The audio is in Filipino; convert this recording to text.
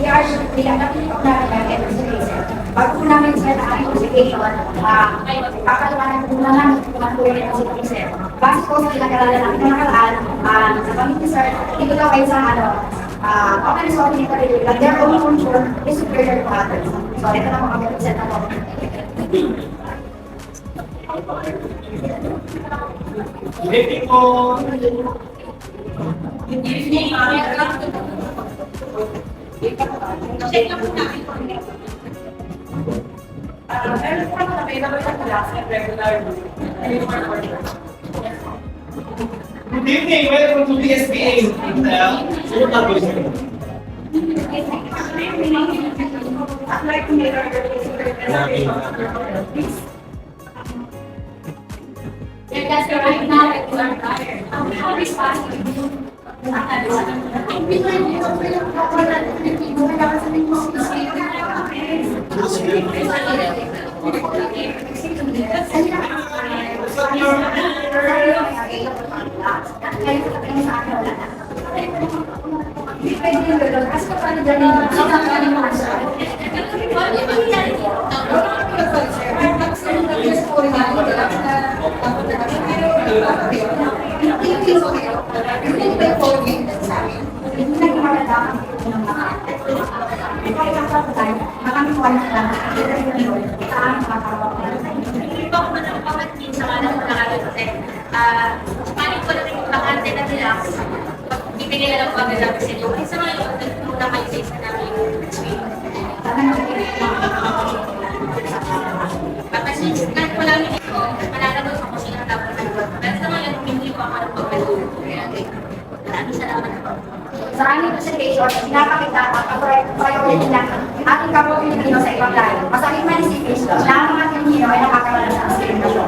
we are napili ko namin ang investigation. Bago po namin sir na ang investigation, kakaliwanan po na namin kung ano po yung investigation. Base po sa pinag-aralan namin na nakaraan, sa pamilya sir, dito daw kayo sa open resort nito rin, but their own control is superior to others. So, ito na mga kapag-set na po. Hindi po. Check lang po namin. Meron po naman available sa class at regular Good evening, welcome to PSPA. I'd like to make our presentation. That's the right now, regular hire. How responsible? Paano ko na rin yung bakante na nila? Bibigay na lang pag nalapos sila. Kasi mga yung nagtutulong na kayo sa isa namin yung suite. Kasi kahit wala namin ito, malalagot ako silang tapos ng work. Pero sa mga yung hindi ko ako ng pagkalulo. Maraming salamat po. Sa aming presentation, pinapakita ang priority ng ating kapwa Pilipino sa ibang lahi. Masakit man isipin na ang mga Pilipino ay nakakaroon ng discrimination.